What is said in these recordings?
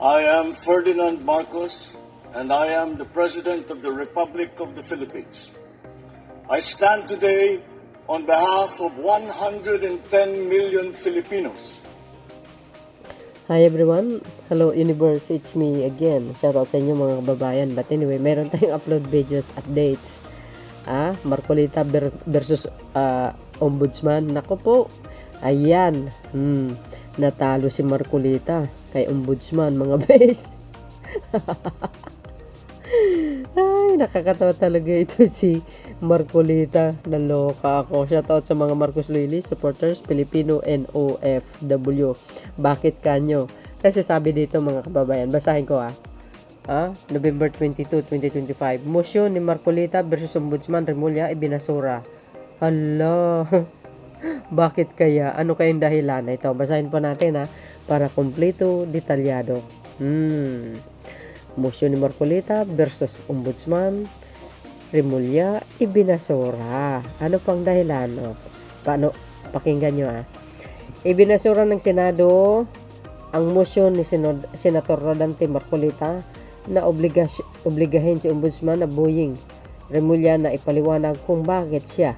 I am Ferdinand Marcos, and I am the President of the Republic of the Philippines. I stand today on behalf of 110 million Filipinos. Hi everyone, hello universe, it's me again. Shoutout sa inyo mga kababayan. But anyway, meron tayong upload videos, updates. Marcolita versus Ombudsman. Nako po, ayan. Natalo si Marcolita kay Ombudsman mga bes. Ay, nakakatawa talaga ito si Marcolita. Naloka ako. Shoutout sa mga Marcos Loyalist supporters, Filipino and OFW. Bakit kanyo? Kasi sabi dito mga kababayan, basahin ko November 22, 2025. Motion ni Marcolita versus Ombudsman Remulla ibinasura. Hala. Bakit kaya? Ano kayang dahilan? Ito, basahin po natin para kompleto, detalyado. Motion ni Marcolita versus Ombudsman Remulla ibinasura. Ano pang dahilan? Paano? Pakinggan nyo Ibinasura ng Senado ang motion ni Senator Rodante Marcolita na obligahin si Ombudsman na buwing Remulla na ipaliwanag kung bakit siya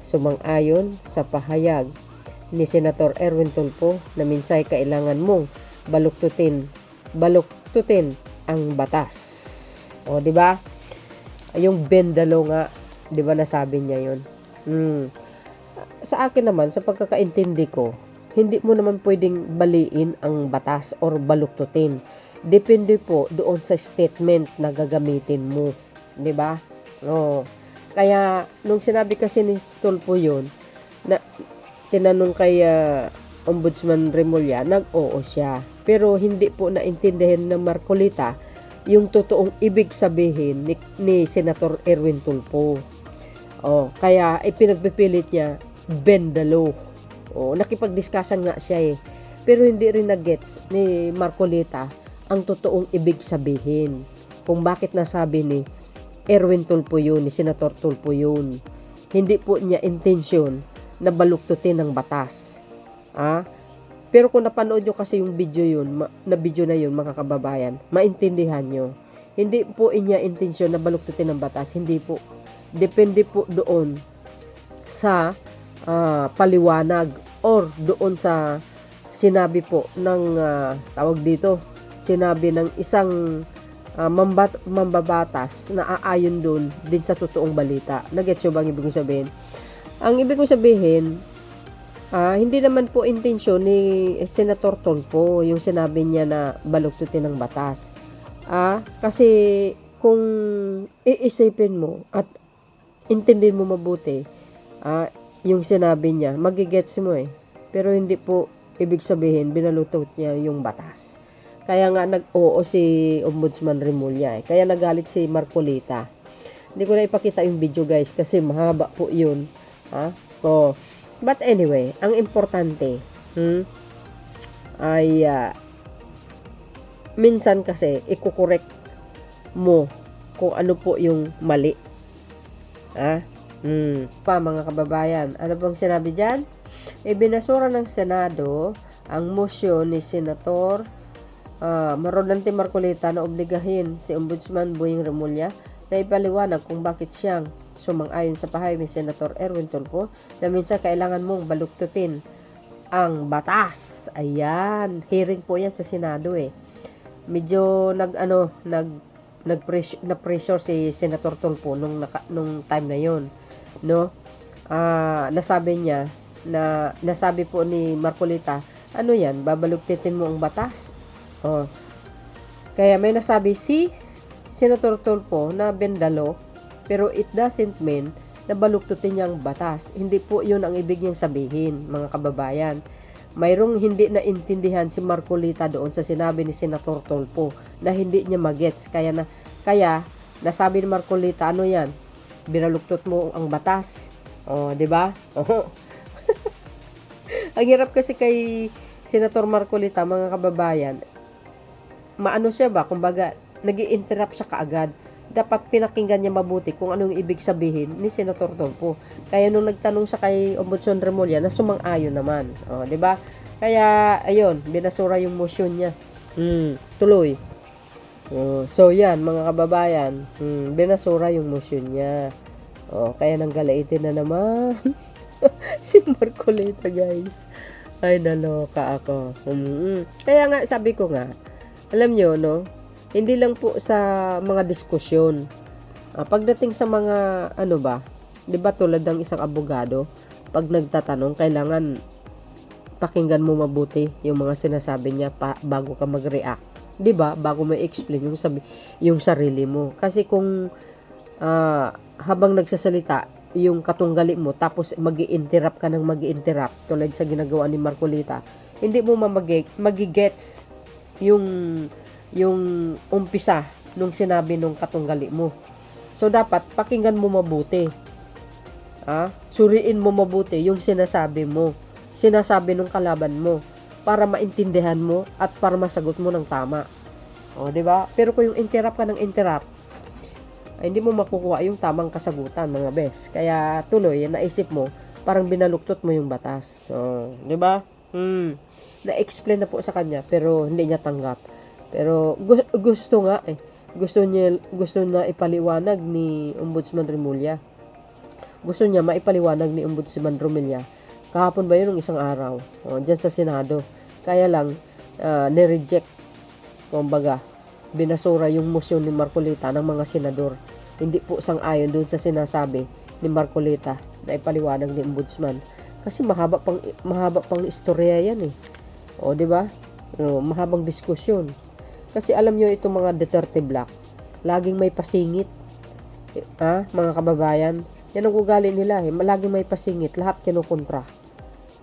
sumang-ayon sa pahayag ni Senator Erwin Tulfo na minsay kailangan mong baluktutin ang batas. O, di ba? Yung bendalo nga, di ba nasabi niya yun? Sa akin naman, sa pagkakaintindi ko, hindi mo naman pwedeng baliin ang batas or baluktutin. Depende po doon sa statement na gagamitin mo. Di ba? Kaya, nung sinabi kasi ni Tulfo yun, na tinanong kay Ombudsman Remulla, nag-oo siya. Pero hindi po naintindihan ng Marcolita yung totoong ibig sabihin ni Senator Erwin Tulfo. Kaya ipinagpipilit niya bendalo. Nakipag-discussion nga siya Pero hindi rin na-gets ni Marcolita ang totoong ibig sabihin. Kung bakit nasabi ni Erwin Tulfo yun, ni Senator Tulfo yun. Hindi po niya intensyon na baluktutin ang batas. Pero kung napanood nyo kasi yung video yun, na yun mga kababayan, maintindihan nyo. Hindi po niya intensyon na baluktutin ang batas. Hindi po. Depende po doon sa paliwanag or doon sa sinabi po ng tawag dito, sinabi ng isang mambabatas na aayon doon din sa totoong balita. Nagets nyo ba ang ibig kong sabihin? Ang ibig kong sabihin, hindi naman po intensyon ni Senator Tulfo yung sinabi niya na baluktutin ng batas. Kasi kung iisipin mo at intindihin mo mabuti yung sinabi niya, magigets mo Pero hindi po ibig sabihin binalutot niya yung batas. Kaya nga nag-oo si Ombudsman Remulla Kaya nagalit si Marcolita. Hindi ko na ipakita yung video guys kasi mahaba po yun. But anyway, ang importante ay minsan kasi ikukorek mo kung ano po yung mali. Mga kababayan, ano bang sinabi dyan? Ibinasura ng Senado ang motion ni Senator Rodante Marcolita na obligahin si Ombudsman Boying Remulla na ipaliwanag kung bakit siyang sumang-ayon sa pahayag ni Senator Erwin Tulfo na minsan kailangan mong baluktutin ang batas. Ayan, hearing po yan sa Senado Medyo na-pressure si Senator Tulfo nung time na yon, nasabi niya nasabi po ni Marcolita, ano yan, babaluktitin mo ang batas? Kaya may nasabi si Senator Tulfo na bendalo, pero it doesn't mean na baluktutin niya ang batas. Hindi po yun ang ibig niyang sabihin, mga kababayan. Mayroong hindi na intindihan si Marcolita doon sa sinabi ni Senator Tulfo na hindi niya magets. Kaya nasabi ni Marcolita, ano yan? Binaluktot mo ang batas. Di ba? Ang hirap kasi kay Senator Marcolita, mga kababayan. Maano siya ba? Kumbaga, nag-i-interrupt siya kaagad. Dapat pinakinggan niya mabuti kung anong ibig sabihin ni Senator Tulfo. Kaya nung nagtanong siya kay Ombudsman Remulla, na sumang-ayon naman. 'Di ba? Kaya, ayun, binasura yung motion niya. Tuloy. So yan mga kababayan, binasura yung motion niya. Kaya nang galaitin na naman si Marcoleta, guys. Ay, naloka ako. Kaya nga, sabi ko nga, alam nyo, no, hindi lang po sa mga diskusyon. Pagdating sa mga, ano ba, di ba tulad ng isang abogado, pag nagtatanong, kailangan pakinggan mo mabuti yung mga sinasabi niya bago ka mag-react. 'Di ba? Bago mo i-explain yung sarili mo. Kasi kung habang nagsasalita yung katunggali mo tapos magi-interrupt ka ng magi-interrupt tulad sa ginagawa ni Marcoleta, hindi mo magigets yung umpisa nung sinabi nung katunggali mo. So dapat pakinggan mo mabuti. Suriin mo mabuti yung sinasabi nung kalaban mo para maintindihan mo at para masagot mo ng tama. 'Di ba? Pero kung yung interrupt ka ng interrupt, ay hindi mo makukuha yung tamang kasagutan, mga bes. Kaya tuloy, naisip mo, parang binaluktot mo yung batas. 'Di ba? Na-explain na po sa kanya pero hindi niya tanggap. Pero gusto nga gusto na ipaliwanag ni Ombudsman Remulla. Gusto niya maipaliwanag ni Ombudsman Remulla. Kahapon ba yun ng isang araw? Diyan sa Senado. Kaya lang, nireject. Kumbaga, binasura yung motion ni Marcoleta ng mga senador. Hindi po sang-ayon doon sa sinasabi ni Marcoleta na ipaliwanag ni Ombudsman. Kasi mahaba pang istorya yan eh. Di ba? Mahabang diskusyon. Kasi alam nyo itong mga Duterte Black, laging may pasingit. Mga kababayan, yan ang ugali nila eh. Laging may pasingit, lahat kinukontra.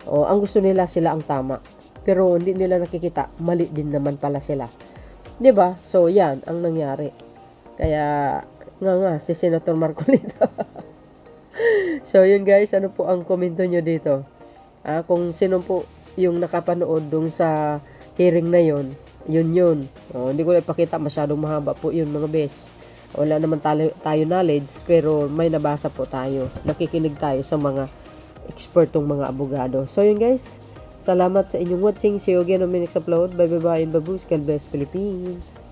Ang gusto nila sila ang tama. Pero hindi nila nakikita, mali din naman pala sila. 'Di ba? So yan ang nangyari. Kaya nga si Senator Marcoleta. So yun guys, ano po ang komento nyo dito? Kung sino po yung nakapanood dun sa hearing na yun. Hindi ko lang ipakita, masyadong mahaba po yun mga bes. Wala naman tayo knowledge, pero may nabasa po tayo. Nakikinig tayo sa mga expertong mga abogado. So yun guys, salamat sa inyong watching. See you again on my next upload. Bye bye and babush. God bless Philippines.